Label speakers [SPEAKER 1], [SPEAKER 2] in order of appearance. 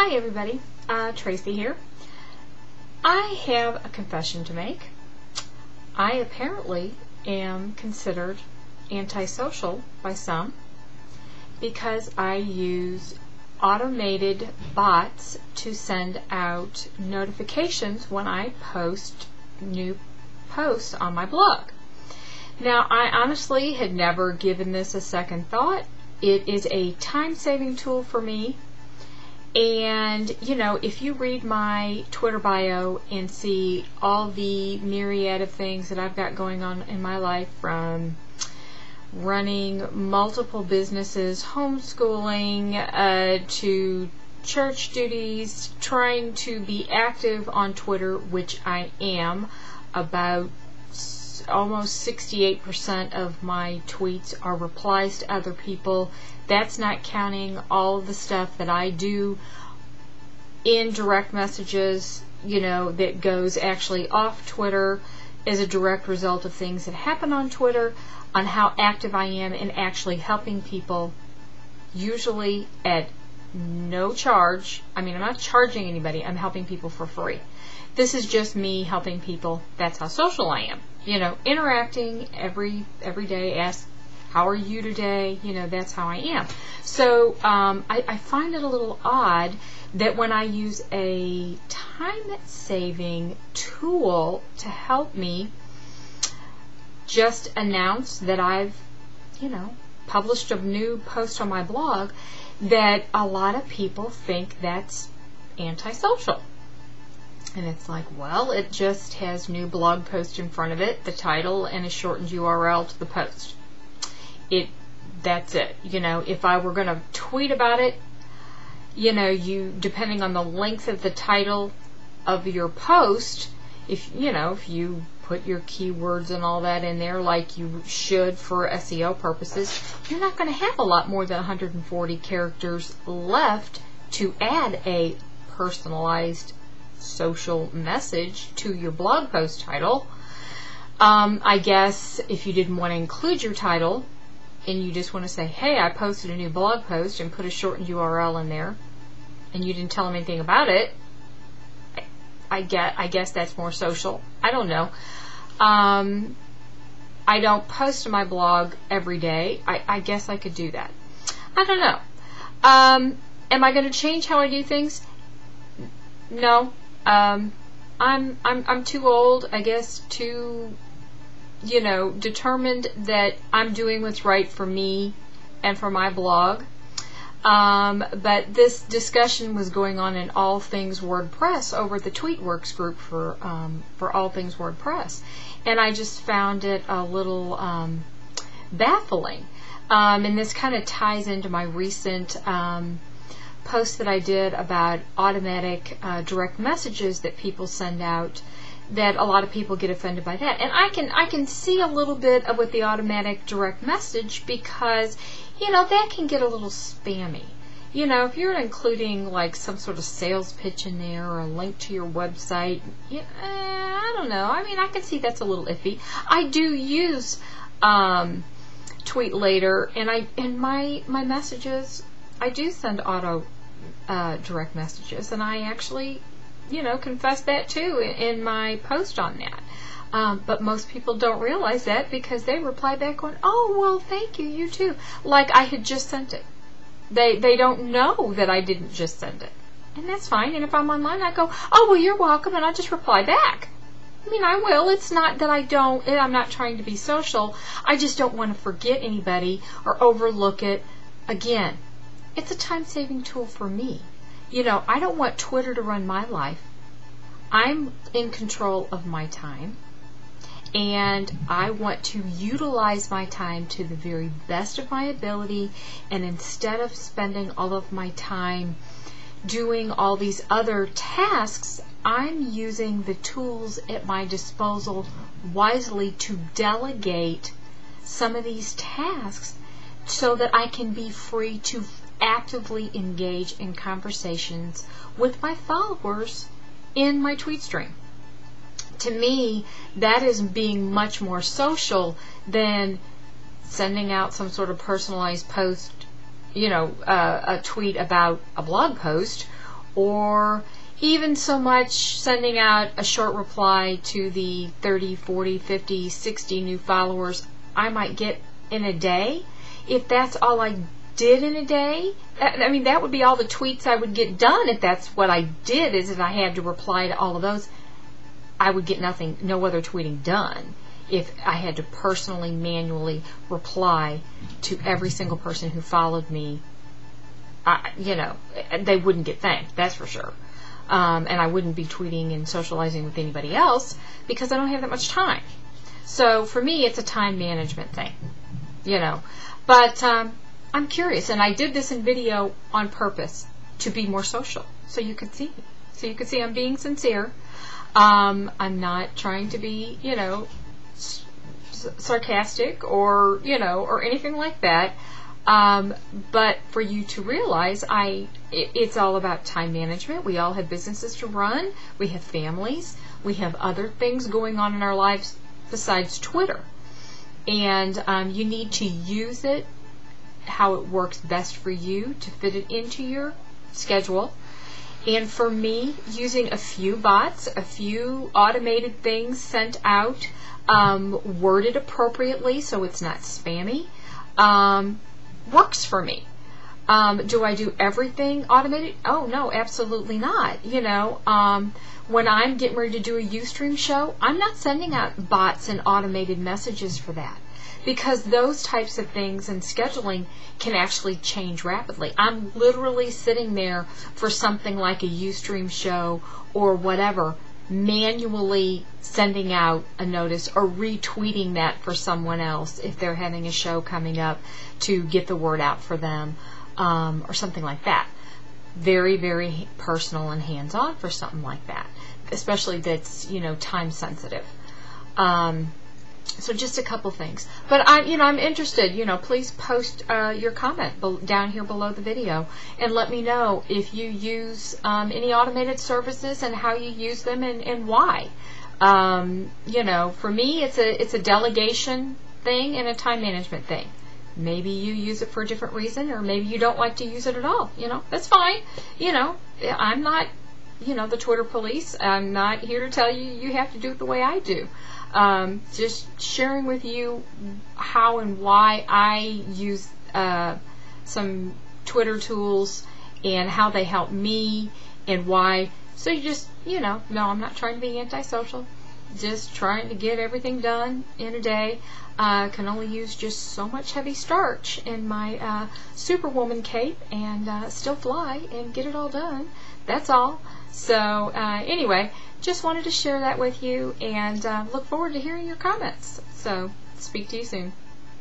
[SPEAKER 1] Hi everybody, Tracy here. I have a confession to make. I apparently am considered antisocial by some because I use automated bots to send out notifications when I post new posts on my blog. Now, I honestly had never given this a second thought. It is a time-saving tool for me. And, you know, if you read my Twitter bio and see all the myriad of things that I've got going on in my life, from running multiple businesses, homeschooling, to church duties, trying to be active on Twitter, which I am. About almost 68% of my tweets are replies to other people. That's not counting all the stuff that I do in direct messages, you know, that goes actually off Twitter as a direct result of things that happen on Twitter, on how active I am in actually helping people, usually at no charge. I mean, I'm not charging anybody, I'm helping people for free. This is just me helping people. That's how social I am. You know, interacting every day, ask, how are you today? You know, that's how I am. So I find it a little odd that when I use a time-saving tool to help me just announce that I've, you know, published a new post on my blog, that a lot of people think that's antisocial. And it's like, well, it just has new blog post in front of it, the title, and a shortened URL to the post. That's it. You know, if I were going to tweet about it, you know, depending on the length of the title of your post, if you put your keywords and all that in there like you should for SEO purposes, you're not going to have a lot more than 140 characters left to add a personalized social message to your blog post title. I guess if you didn't want to include your title and you just want to say, hey, I posted a new blog post, and put a shortened URL in there, and you didn't tell them anything about it, I guess that's more social. I don't know. I don't post to my blog every day. I guess I could do that. I don't know. Am I going to change how I do things? No. I'm too old, I guess, too, you know, determined that I'm doing what's right for me and for my blog. But this discussion was going on in All Things WordPress over at the TweetWorks group for All Things WordPress, and I just found it a little baffling. And this kind of ties into my recent post that I did about automatic direct messages that people send out, that a lot of people get offended by that. And I can see a little bit of with the automatic direct message, because, you know, that can get a little spammy. You know, if you're including like some sort of sales pitch in there or a link to your website, I don't know. I mean, I can see that's a little iffy. I do use Tweet Later, and my messages, I do send auto direct messages, and I actually, you know, confess that too in my post on that. But most people don't realize that, because they reply back going, oh, well, thank you, you too, like I had just sent it. They don't know that I didn't just send it, and that's fine. And if I'm online, I go, oh, well, you're welcome, and I just reply back. I mean, I will. It's not that I'm not trying to be social. I just don't want to forget anybody or overlook it. Again, it's a time-saving tool for me. You know, I don't want Twitter to run my life. I'm in control of my time, and I want to utilize my time to the very best of my ability, and instead of spending all of my time doing all these other tasks, I'm using the tools at my disposal wisely to delegate some of these tasks so that I can be free to actively engage in conversations with my followers in my tweet stream. To me, that is being much more social than sending out some sort of personalized post, you know, a tweet about a blog post, or even so much sending out a short reply to the 30, 40, 50, 60 new followers I might get in a day. If that's all I did in a day, I mean, that would be all the tweets I would get done if that's what I did, is if I had to reply to all of those. I would get nothing, no other tweeting done if I had to personally, manually reply to every single person who followed me. You know, they wouldn't get thanked, that's for sure. And I wouldn't be tweeting and socializing with anybody else because I don't have that much time. So for me, it's a time management thing, you know. But I'm curious, and I did this in video on purpose to be more social, so you could see me. So you could see I'm being sincere. I'm not trying to be, you know, sarcastic or, you know, or anything like that. But for you to realize, it's all about time management. We all have businesses to run. We have families. We have other things going on in our lives besides Twitter. And you need to use it how it works best for you to fit it into your schedule. And for me, using a few bots, a few automated things sent out, worded appropriately so it's not spammy, works for me. Do I do everything automated? Oh, no, absolutely not. You know, when I'm getting ready to do a Ustream show, I'm not sending out bots and automated messages for that, because those types of things and scheduling can actually change rapidly. I'm literally sitting there for something like a Ustream show or whatever, manually sending out a notice or retweeting that for someone else if they're having a show coming up to get the word out for them, or something like that. Very, very personal and hands-on for something like that, especially that's, you know, time sensitive. So just a couple things. But I'm interested. You know, please post your comment down here below the video and let me know if you use any automated services and how you use them and why. You know, for me, it's a delegation thing and a time management thing. Maybe you use it for a different reason, or maybe you don't like to use it at all. You know, that's fine. You know, I'm not, you know, the Twitter police. I'm not here to tell you you have to do it the way I do. Just sharing with you how and why I use some Twitter tools and how they help me and why. So you just, you know, no, I'm not trying to be antisocial. Just trying to get everything done in a day. Can only use just so much heavy starch in my Superwoman cape and still fly and get it all done. That's all. So anyway, just wanted to share that with you and look forward to hearing your comments. So speak to you soon.